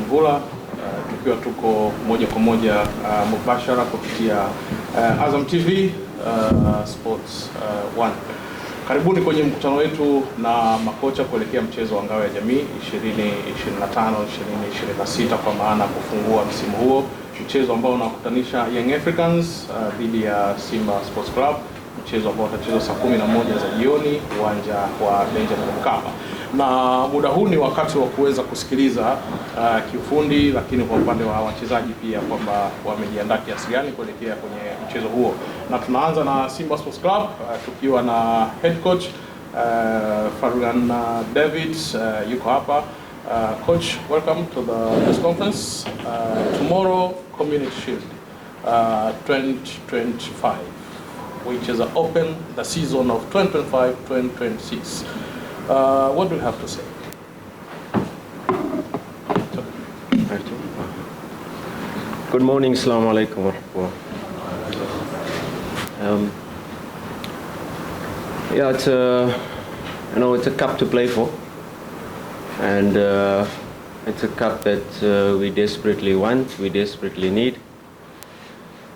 Mvula, tukiwa tuko moja kwa moja mubashara kupitia Azam TV Sports 1. Karibuni kwenye mkutano wetu na makocha kuelekea mchezo wa ngao ya jamii 2025-2026 kwa maana kufungua msimu huo, mchezo ambao unakutanisha Young Africans dhidi ya Simba Sports Club, mchezo ambao utachezwa saa 11 za jioni uwanja wa Benjamin Mkapa. Na muda huu ni wakati wa kuweza kusikiliza kiufundi, lakini kwa upande wa wachezaji pia kwamba wamejiandaa kiasi gani kuelekea kwenye mchezo huo. Na tunaanza na Simba Sports Club tukiwa na head coach Farugan David yuko hapa. Coach, welcome to the press conference. Tomorrow Community Shield 2025, which is open the season of 2025-2026. What do you have to say? Good morning, Assalamu alaikum. Yeah, it's a cup to play for, and it's a cup that we desperately want, we desperately need.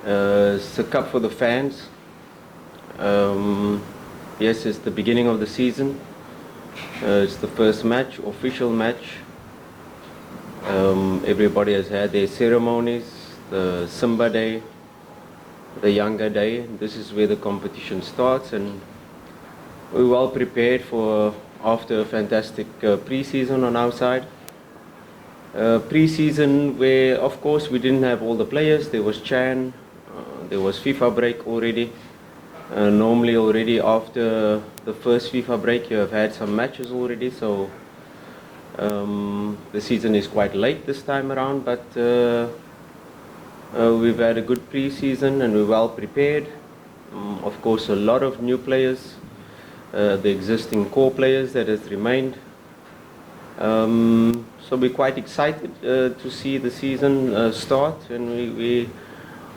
It's a cup for the fans. Yes, it's the beginning of the season. It's the first match, official match. Everybody has had their ceremonies, the Simba Day, the Younger Day. This is where the competition starts, and we're well prepared for after a fantastic pre-season on our side. Pre-season where, of course, we didn't have all the players. There was Chan, there was FIFA break already. Normally already after the first FIFA break you have had some matches already, so the season is quite late this time around, but we've had a good pre-season and we're well prepared. Of course, a lot of new players, the existing core players that has remained. So we're quite excited to see the season start, and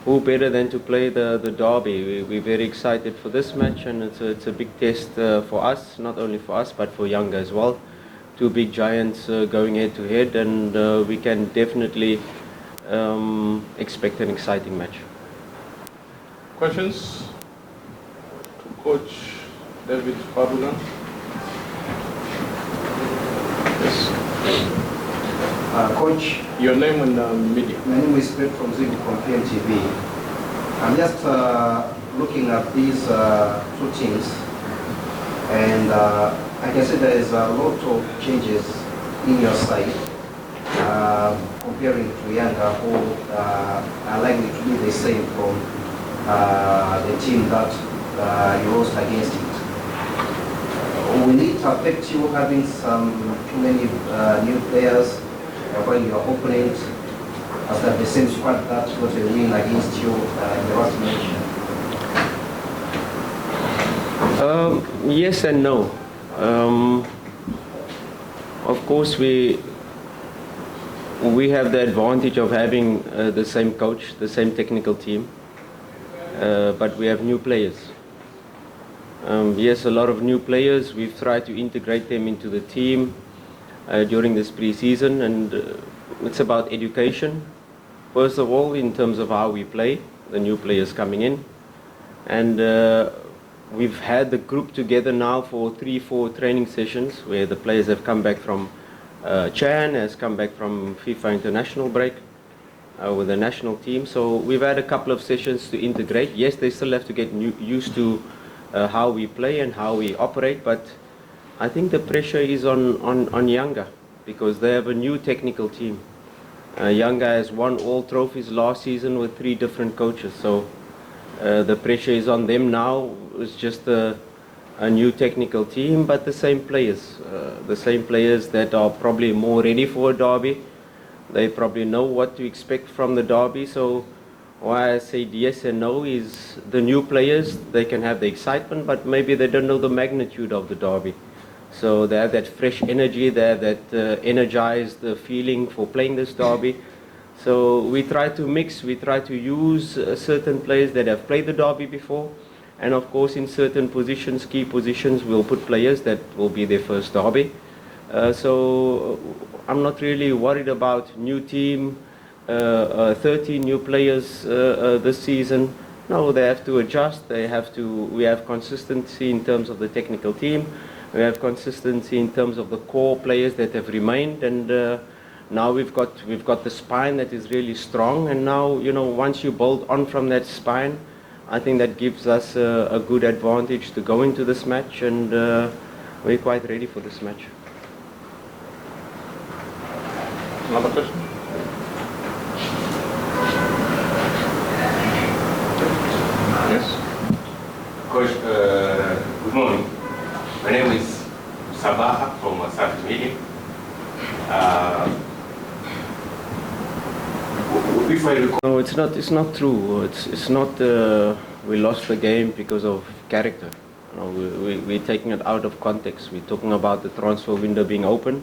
who better than to play the derby. We're very excited for this match, and it's a big test for us, not only for us but for Younger as well. Two big giants going head to head, and we can definitely expect an exciting match. Questions to Coach David Farugan? Yes. Coach, your name and media. my name is Fred from Zig from PMTV. I'm just looking at these two teams, and I can see there is a lot of changes in your side comparing to Younger, who are likely to be the same from the team that you lost against it. Will it affect you having too many new players when your opponent has got the same squad that got a win against you in the last match? Yes and no. Of course, we have the advantage of having the same coach, the same technical team, but we have new players. Yes, a lot of new players. We've tried to integrate them into the team during this pre-season, and it's about education. First of all, in terms of how we play, the new players coming in, and we've had the group together now for 3-4 training sessions where the players have come back from Chan has come back from FIFA international break with the national team. So we've had a couple of sessions to integrate. Yes, they still have to get used to how we play and how we operate, but I think the pressure is on Younger because they have a new technical team. Younger has won all trophies last season with 3 different coaches, so the pressure is on them now. It's just a new technical team, but the same players that are probably more ready for a derby. They probably know what to expect from the derby. So why I said yes and no is the new players, they can have the excitement, but maybe they don't know the magnitude of the derby. So they have that fresh energy, they have that energized feeling for playing this derby. So we try to mix, we try to use certain players that have played the derby before, and of course in certain positions, key positions, we'll put players that will be their first derby. So I'm not really worried about new team, 13 new players this season. No, they have to adjust. We have consistency in terms of the technical team. We have consistency in terms of the core players that have remained, and now we've got the spine that is really strong. And now, once you build on from that spine, I think that gives us a good advantage to go into this match, and we're quite ready for this match. Another question? Yes. Coach, good morning. My name is Sabaha from South Media. If I recall, No, it's not true. It's not. We lost the game because of character. We're taking it out of context. We're talking about the transfer window being open,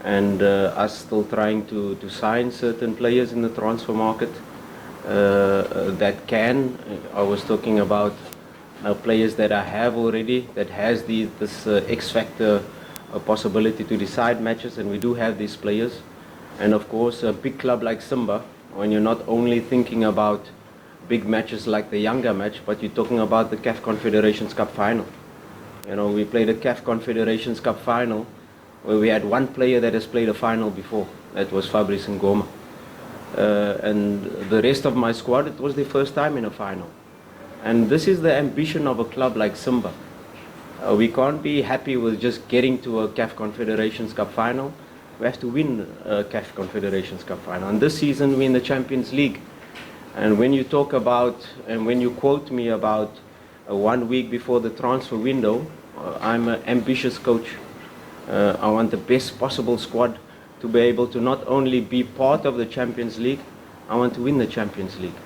and us still trying to sign certain players in the transfer market that can. I was talking about players that I have already, that has this X factor possibility to decide matches, and we do have these players. And of course, a big club like Simba, when you're not only thinking about big matches like the younger match, but you're talking about the CAF Confederations Cup final. We played a CAF Confederations Cup final where we had one player that has played a final before. That was Fabrice Ngoma. And the rest of my squad, it was their first time in a final. And this is the ambition of a club like Simba. We can't be happy with just getting to a CAF Confederations Cup final. We have to win a CAF Confederations Cup final. And this season we're in the Champions League. And when you talk about, and when you quote me about 1 week before the transfer window, I'm an ambitious coach. I want the best possible squad to be able to not only be part of the Champions League, I want to win the Champions League.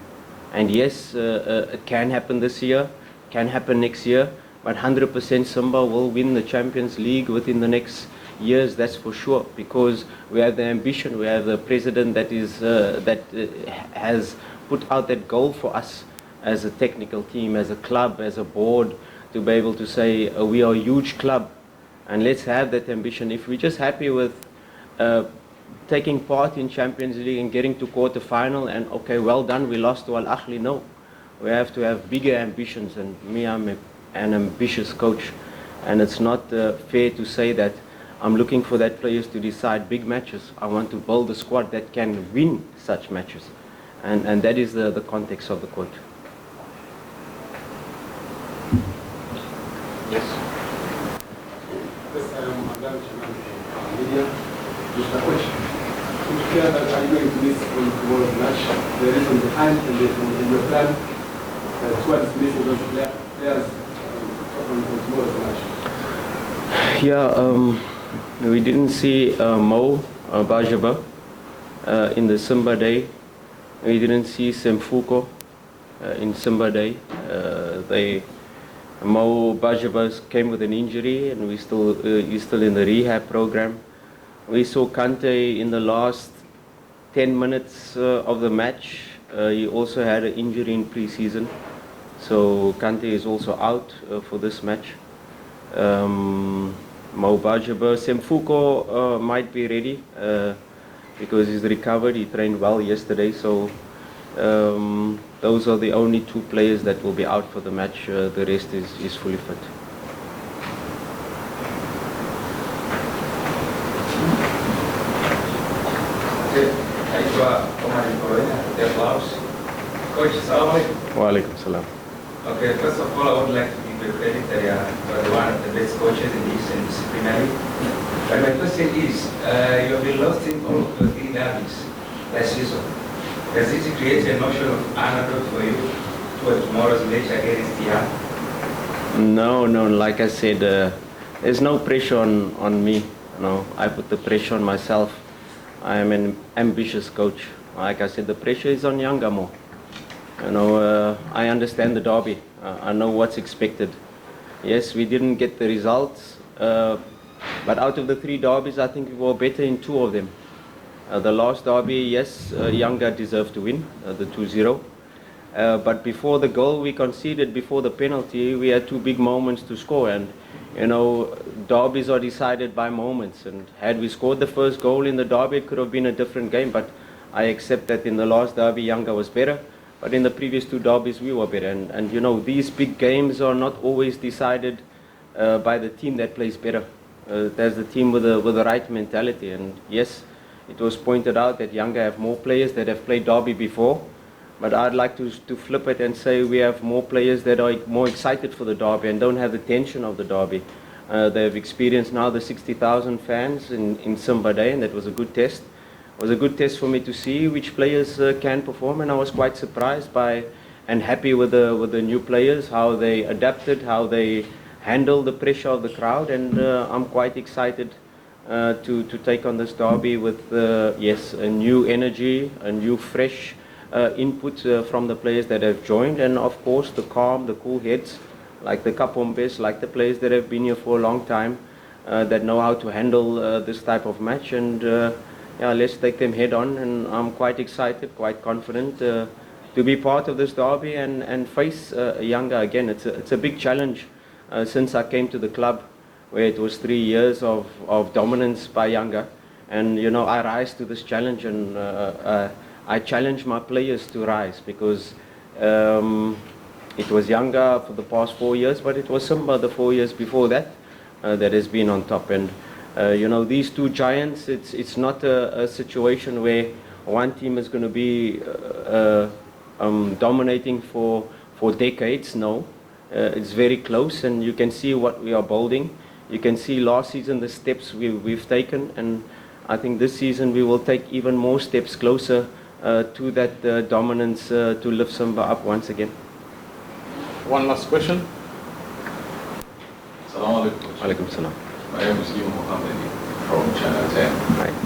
And yes, it can happen this year, can happen next year, but 100% Simba will win the Champions League within the next years, that's for sure, because we have the ambition, we have the president that has put out that goal for us as a technical team, as a club, as a board, to be able to say we are a huge club, and let's have that ambition. If we're just happy with taking part in Champions League and getting to quarter final and okay, well done, we lost to Al Ahly, no. We have to have bigger ambitions, and me, I'm an ambitious coach, and it's not fair to say that I'm looking for that players to decide big matches. I want to build a squad that can win such matches, and that is the context of the quote. Yes. Yes, media. Mr. Kocha, would you care that are you going to miss on tomorrow's match? The reason behind and in your plan, squad is missing those players on tomorrow's match. Yeah, we didn't see Mo Bajaba in the Simba day. We didn't see Semfuko in Simba day. Mo Bajaba came with an injury, and he's still in the rehab program. We saw Kante in the last 10 minutes of the match. He also had an injury in pre-season, so Kante is also out for this match. Mo Bajaba, Semfuko might be ready because he's recovered. He trained well yesterday, so those are the only two players that will be out for the match. The rest is fully fit. Coach, Assalamu alaikum. Wa alaikum salam. Okay, first of all, I would like to give you credit that you are one of the best coaches in the Eastern Disciplinary. But my question is, you have been lost in all of the 3 derbies last season. Does it create a notion of underdog for you for tomorrow's match against Yake? No, like I said, there's no pressure on me. No, I put the pressure on myself. I am an ambitious coach. Like I said, the pressure is on Yangamo. I understand the derby. I know what's expected. Yes, we didn't get the results, but out of the 3 derbies, I think we were better in 2 of them. The last derby, yes, Yanga deserved to win, the 2-0. But before the goal we conceded, before the penalty, we had two big moments to score. And, derbies are decided by moments. And had we scored the first goal in the derby, it could have been a different game. But I accept that in the last derby, Yanga was better. But in the previous two derbies, we were better. And these big games are not always decided by the team that plays better. There's the team with the right mentality. And yes, it was pointed out that Yanga have more players that have played derby before. But I'd like to flip it and say we have more players that are more excited for the derby and don't have the tension of the derby. They've experienced now the 60,000 fans in Simba Day, and that was a good test. It was a good test for me to see which players can perform, and I was quite surprised by and happy with the new players, how they adapted, how they handled the pressure of the crowd, and I'm quite excited to take on this derby with yes, a new energy, a new fresh input from the players that have joined, and of course the calm, the cool heads, like the Kapombes, like the players that have been here for a long time, that know how to handle this type of match. And yeah, let's take them head on, and I'm quite excited, quite confident to be part of this derby and face Yanga again. It's a big challenge since I came to the club, where it was 3 years of dominance by Yanga, and I rise to this challenge, and I challenge my players to rise, because it was Yanga for the past 4 years, but it was Simba the 4 years before that that has been on top. And these two giants, it's not a situation where one team is going to be dominating for decades. No, it's very close, and you can see what we are building. You can see last season the steps we've taken, and I think this season we will take even more steps closer to that dominance to lift Simba up once again. One last question. Assalamu alaikum. Alaikum salam. My name is Ibu Mohammed from Channel 10. Right.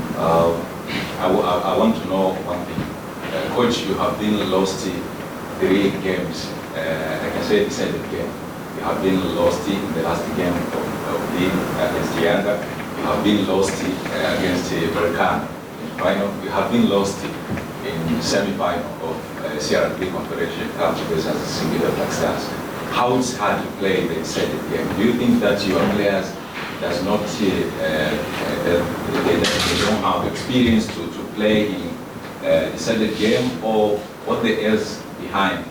I want to know one thing. Coach, you have been lost 3 games. I can say decided game. You have been lost in the last game of the against Yanga. You have been lost against Berkane in final. You have been lost in semi-final of CR3 Confederation Cup versus Singular Black Stars. How it's hard to play the decided game? Do you think that your players does not they don't have experience to play in decided game, or what the else behind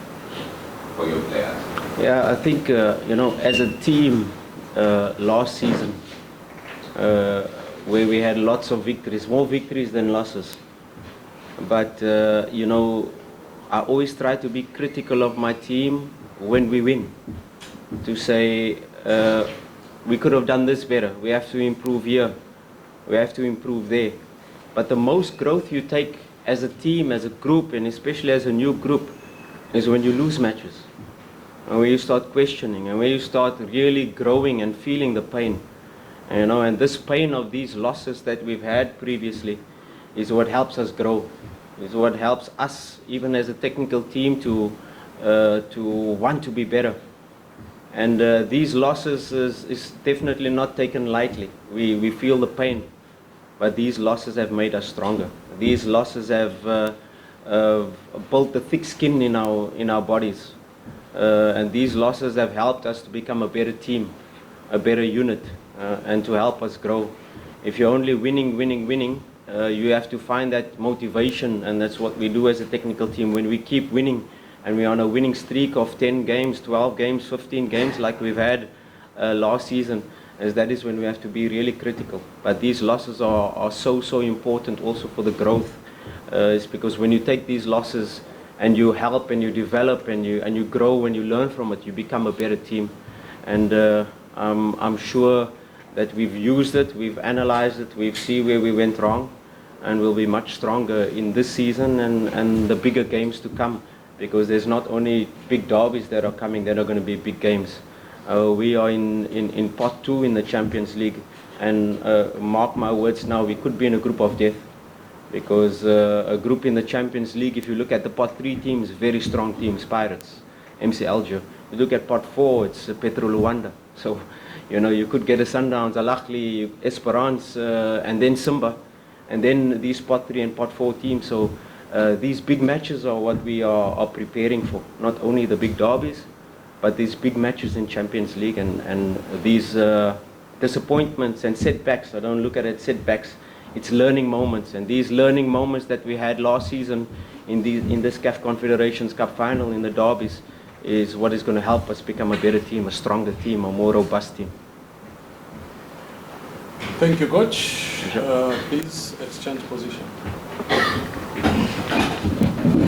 for your players? Yeah, I think as a team last season, where we had lots of victories, more victories than losses. But I always try to be critical of my team when we win, to say we could have done this better, we have to improve here, we have to improve there. But the most growth you take as a team, as a group, and especially as a new group, is when you lose matches, and when you start questioning, and when you start really growing and feeling the pain. And this pain of these losses that we've had previously is what helps us grow, is what helps us, even as a technical team, to want to be better. And these losses is definitely not taken lightly. We feel the pain, but these losses have made us stronger. These losses have built the thick skin in our bodies, and these losses have helped us to become a better team, a better unit, and to help us grow. If you're only winning, you have to find that motivation, and that's what we do as a technical team. When we keep winning, and we're on a winning streak of 10 games, 12 games, 15 games like we've had last season, that is when we have to be really critical. But these losses are so important also for the growth. It's because when you take these losses and you help and you develop and you grow and you learn from it, you become a better team. And I'm sure that we've used it, we've analyzed it, we've seen where we went wrong, and we'll be much stronger in this season and the bigger games to come, because there's not only big derbies that are coming, there are going to be big games. We are in pot 2 in the Champions League, and mark my words now, we could be in a group of death, because a group in the Champions League, if you look at the pot 3 teams, very strong teams, Pirates, MC Alger. You look at pot 4, it's Petro Luanda. So, you could get a Sundowns, Al Ahly, Esperance, and then Simba, and then these pot 3 and pot 4 teams. So these big matches are what we are preparing for. Not only the big derbies, but these big matches in Champions League and these disappointments and setbacks. I don't look at it setbacks. It's learning moments, and these learning moments that we had last season in this CAF Confederations Cup final in the derbies is what is going to help us become a better team, a stronger team, a more robust team. Thank you, Coach. Please exchange position.